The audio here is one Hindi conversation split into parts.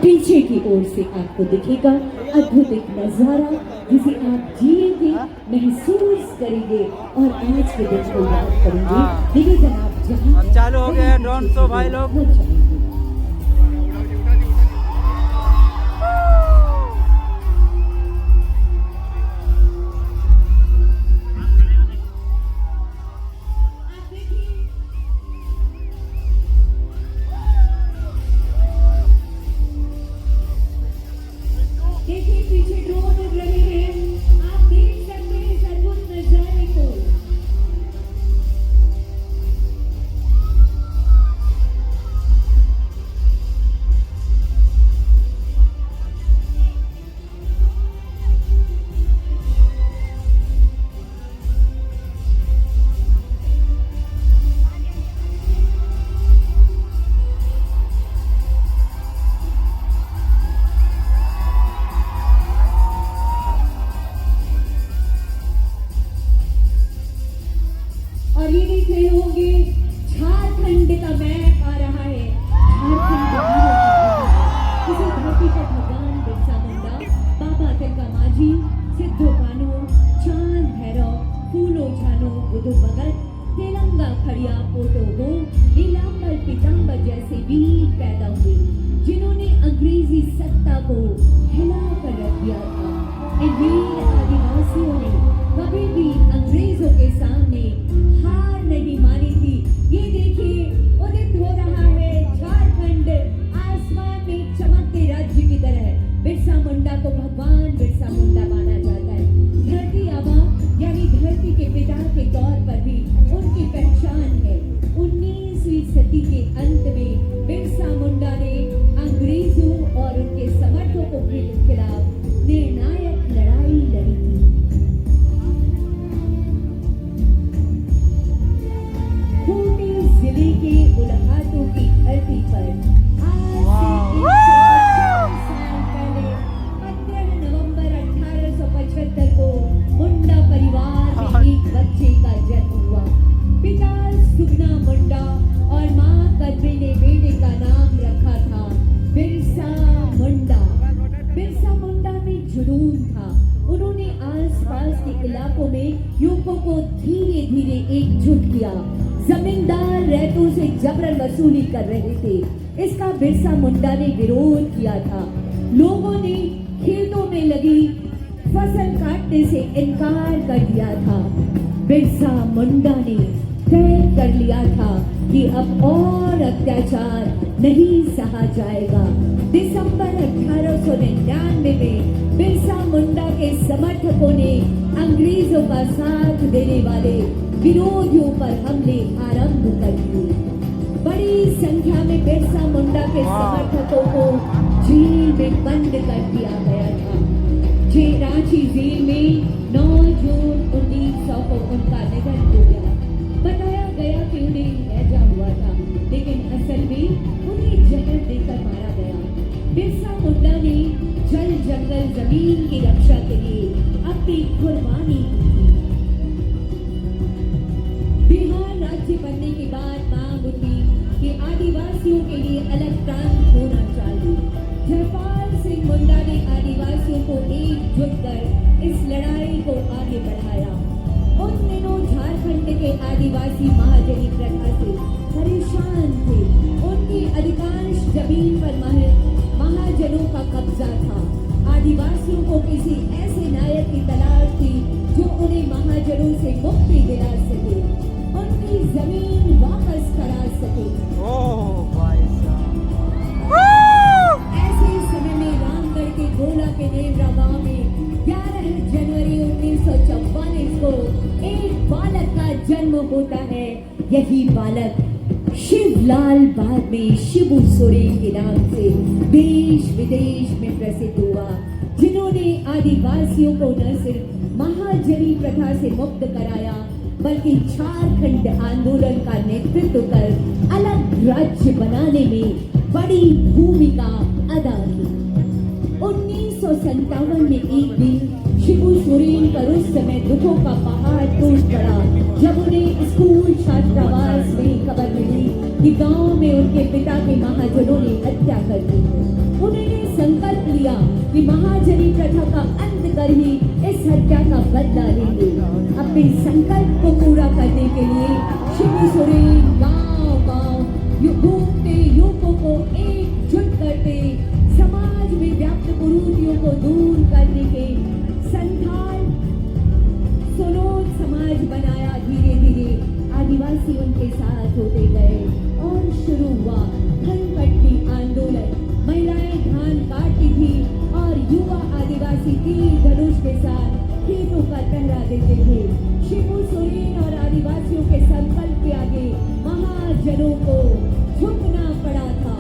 पीछे की ओर से आपको दिखेगा अद्भुत एक नजारा जिसे आप जिएंगे, महसूस करेंगे और आज के दिन को याद करेंगे। देखिए जनाब, जहाँ चालू हो गया ड्रोन शो भाई लोग। देखिए पीछे ड्रोन उड़ रहे हैं, आप देख सकते हैं इस अद्भुत नजारे को। और ये देख रहे होंगे झारखंड का मैप आ रहा है। झारखंड किसी धरती पर भगवान बिरसा मुंडा, बाबा तिलका माझी, सिद्धो कान्हू, चांद भैरव, फूलो छानो, बुधु भगत, तेलंगा खड़िया पोटो हो, नीलांबर पीतांबर जैसे वीर पैदा हुए जिन्होंने अंग्रेजी सत्ता को हिला कर रख दिया था। इन वीर आदिवासियों ने कभी भी अंग्रेजों के सामने हार नहीं मानी थी। ये देखिए उदित हो रहा है झारखंड आसमान में चमकते राज्य की तरह। बिरसा मुंडा को भगवान बिरसा मुंडा माना जाता है। धरती आबा यानी धरती के पिता के तौर पर भी उनकी पहचान है। 19वीं सदी के अंत में बिरसा मुंडा ने अंग्रेजों और उनके समर्थकों के खिलाफ निर्णायक लड़ाई लड़ी थी। खूंटी जिले के उल्हातों की धरती पर आज से 140 साल पहले 15 नवंबर 1875 को मुंडा परिवार में एक बच्चे का जन्म हुआ। पिता सुगना मुंडा और मां कद्री ने बेटे का नाम रखा था बिरसा मुंडा। बिरसा मुंडा में जुनून था। उन्होंने आसपास के इलाकों में युवकों को धीरे धीरे एकजुट किया। जमींदार रैतों से जबरन वसूली कर रहे थे। इसका बिरसा मुंडा ने विरोध किया था। लोगों ने खेतों में लगी फसल काटने से इनकार कर दिया था। बिरसा मुंडा ने तय कर लिया था कि अब और अत्याचार नहीं सहा जाएगा। दिसंबर 1899 में बिरसा मुंडा के समर्थकों ने अंग्रेजों का साथ देने वाले विरोधियों पर हमले आरंभ कर दिए। बड़ी संख्या में बिरसा मुंडा के समर्थकों को जेल में बंद कर दिया गया था। रांची जेल में 9 जून 1900 को उनका निधन हो गया। बताया गया कि उन्हें हैजा हुआ था, लेकिन असल में उन्हें जहर देकर मारा गया। बिरसा मुंडा ने जल जंगल जमीन की रक्षा के लिए अपनी कुर्बानी दी थी। बिहार राज्य बनने के बाद मांग उठी कि आदिवासियों के लिए अलग प्रांत होना चाहिए। जयपाल सिंह मुंडा ने आदिवासियों को एकजुट कर इस लड़ाई को आगे बढ़ाया। उन दिनों झारखंड के आदिवासी महाजनी प्रथा से परेशान थे। उनकी अधिकांश जमीन पर महाजनों का कब्जा था। आदिवासियों को किसी ऐसे नायक की तलाश थी जो उन्हें महाजनों से मुक्ति दिला सके, उनकी जमीन वापस करा सके। ऐसे समय में रामगढ़ के गोला के नेवरा गांव में 11 जनवरी 1944 को एक बालक का जन्म होता है। यही बालक शिवलाल बाद में शिबू सोरेन के नाम से देश विदेश में प्रसिद्ध हुआ, जिन्होंने आदिवासियों को न सिर्फ महाजनी प्रथा से मुक्त कराया बल्कि झारखंड आंदोलन का नेतृत्व कर अलग राज्य बनाने में बड़ी भूमिका अदा की। 1957 में एक दिन शिबू सोरेन पर उस समय दुखों का पहाड़ टूट पड़ा जब उन्हें स्कूल छात्रावास में खबर मिली कि गांव में उनके पिता के महाजनों ने हत्या कर दी। उन्होंने कि महाजनी प्रथा का अंत कर ही इस हत्या का बदला लेंगे। अपने संकल्प को पूरा करने के लिए शिबू सोरेन गांव-गांव घूमते युवकों को एकजुट करते समाज में व्याप्त कुरीतियों को दूर करने के संथाल सोनोज समाज बनाया। धीरे धीरे आदिवासी उनके साथ होते गए और शुरू हुआ धन कटनी आंदोलन। महिलाएं धान काटती थी और युवा आदिवासी तीर धनुष के साथ खेतों का पहरा देते थे। शिबू सोरेन और आदिवासियों के संकल्प के आगे महाजनों को झुकना पड़ा था।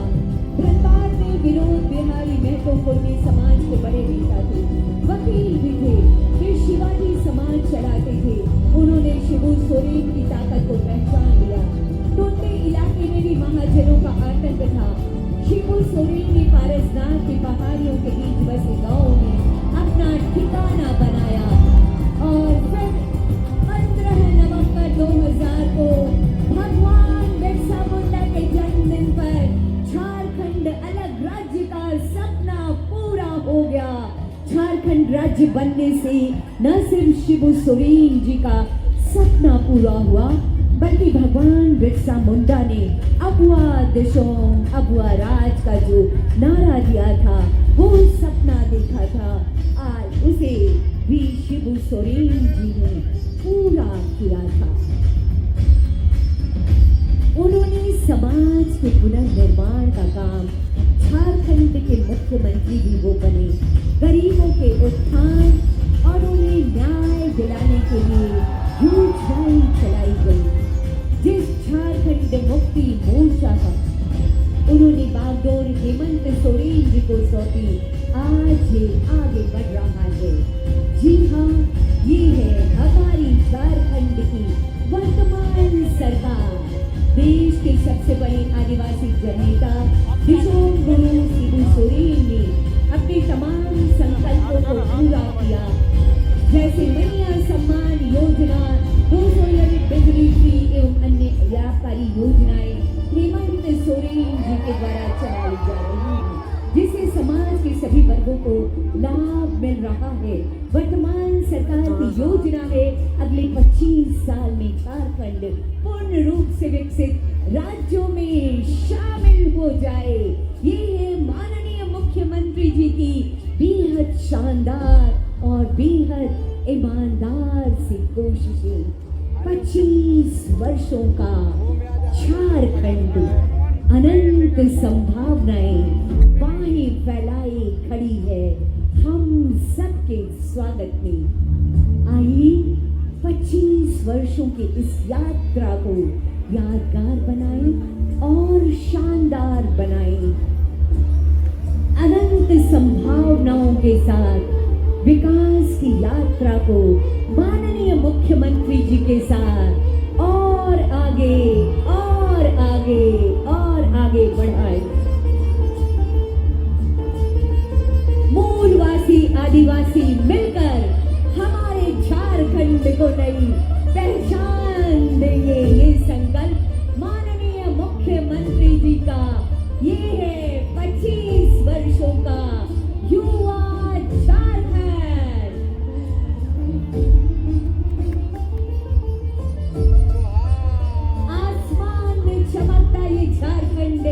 धनबाद में विनोद बिहारी महतो कुर्मी समाज के बड़े नेता थे, वकील भी थे, वे शिवाजी समाज चलाते थे। उन्होंने शिबू सोरेन की ताकत को पहचान लिया। टोटे इलाके में भी महाजनों का आतंक था। शिबू सोरेन ने पारसनाथ की पहाड़ियों के बीच बसे गांव में अपना ठिकाना बनाया और फिर 15 नवंबर 2000 को भगवान बिरसा मुंडा के जन्मदिन पर झारखंड अलग राज्य का सपना पूरा हो गया। झारखंड राज्य बनने से न सिर्फ शिबू सोरेन जी का सपना पूरा हुआ, बल्कि भगवान बिरसा मुंडा ने अबुआ दिशोंग अबुआ राज का जो नारा दिया था, वो सपना देखा था, आज उसे भी शिबू सोरेन जी ने पूरा किया था। उन्होंने समाज के पुनर्निर्माण का काम, झारखंड के मुख्यमंत्री भी वो बने। गरीबों के उत्थान और उन्हें न्याय दिलाने के लिए योजनाएं चलाई गई। जिस झारखंड मुक्ति मोर्चा का उन्होंने बागडोर हेमंत सोरेन जी को सौंपी, आज ये आगे बढ़ रहा है। जी हाँ, ये है हमारी झारखंड की वर्तमान सरकार। देश के सबसे बड़े आदिवासी जननेता दिशोंग गुरु शिबू सोरेन ने अपने तमाम संकल्पों को पूरा किया, जैसे मैया सम्मान योजना, 200 यूनिट बिजली फ्री एवं अन्य लाभकारी योजनाएं हेमंत सोरेन जी के द्वारा चलाई जा रही हैं, जिससे समाज के सभी वर्गों को लाभ मिल रहा है। वर्तमान सरकार की योजना है अगले 25 साल में झारखंड पूर्ण रूप से विकसित राज्यों में शामिल हो जाए। ये है माननीय मुख्यमंत्री जी की बेहद शानदार और बेहद ईमानदार सी कोशिशें। 25 वर्षों का झारखंड अनंत संभावनाएं बाहें फैलाए खड़ी है हम सबके स्वागत में। आइए 25 वर्षों की इस यात्रा को यादगार बनाएं और शानदार बनाएं। अनंत संभावनाओं के साथ विकास की यात्रा को माननीय मुख्यमंत्री जी के साथ और आगे और आगे और आगे बढ़ाएं। मूलवासी आदिवासी मिलकर हमारे झारखंड को नई पहचान देंगे। ये संकल्प माननीय मुख्यमंत्री जी का, ये है 25 वर्षों का युवा झारखंड। आसमान में चमकता ये झारखंड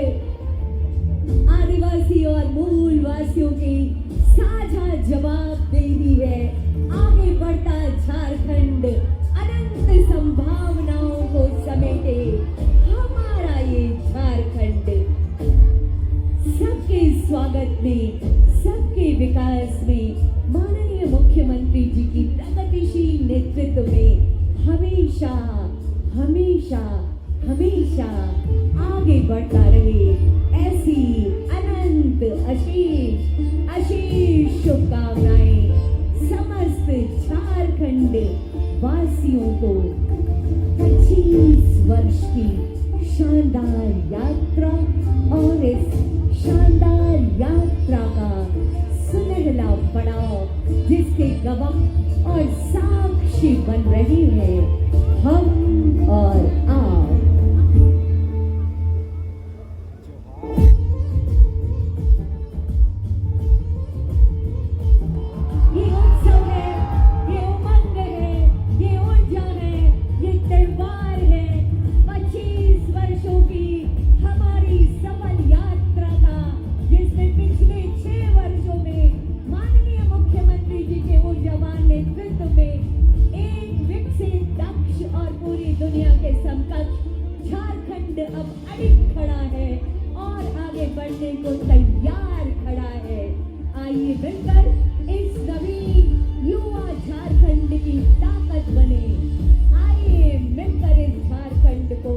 आदिवासी और मूलवासियों की साझा जवाबदेही है। आगे बढ़ता झारखंड अनंत संभावनाओं को समेटे हमारा ये झारखंड सबके स्वागत में, सबके विकास में, माननीय मुख्यमंत्री जी की प्रगतिशील नेतृत्व में हमेशा हमेशा हमेशा आगे बढ़ता रहे। ऐसी अनंत अशीष शुभकामनाएं समस्त झारखंड वासियों को 25 वर्ष की शानदार यात्रा और इस शानदार यात्रा का सुनहला पड़ाव, जिसके गवाह और साक्षी बन रहे हैं हम और आप। करने को तैयार खड़ा है। आइए मिलकर इस नवीन युवा झारखंड की ताकत बने। आइए मिलकर इस झारखंड को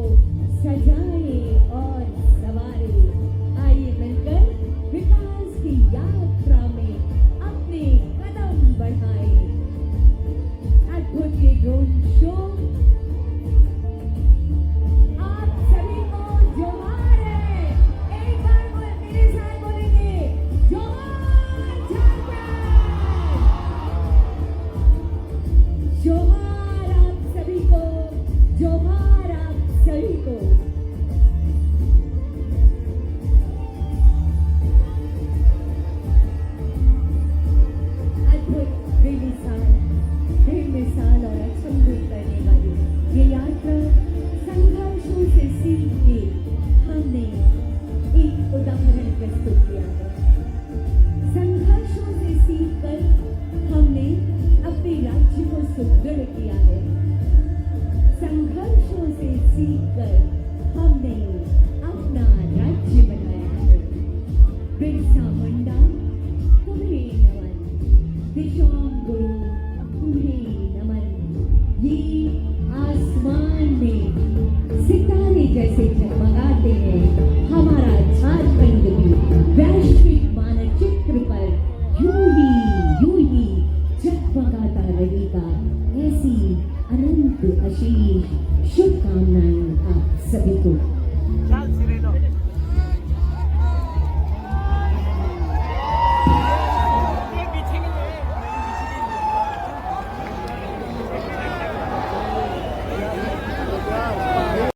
सजाए और संवारे। आइए मिलकर विकास की यात्रा में अपने कदम बढ़ाए। अद्भुत ये ड्रोन शो आप सभी को जोहार है। एक बार मेरे साथ बोलेंगे, जोहार झारखंड। जोहार आप सभी को, जोहार आप सभी को। अद्भुत, बेमिसाल और अचंभित करने वाली ये यात्रा संघर्षों से सीख के हमने एक उदाहरण प्रस्तुत किया है। संघर्षों से सीख कर हमने अपने राज्य को सुदृढ़ किया है। संघर्षों से सीख कर हमने अपना राज्य बनाया है। बिरसा मुंडा तुम्हें नमन, विश्वाम गुरु तुम्हें नमन। ये आसमान में सितारे जैसे जगमगाते हैं। हमारा झारखंड भी वैश्विक मानचित्र पर यूं ही जगमगाता रहेगा। ऐसी अनंत आशीष शुभकामनाएं आप सभी को।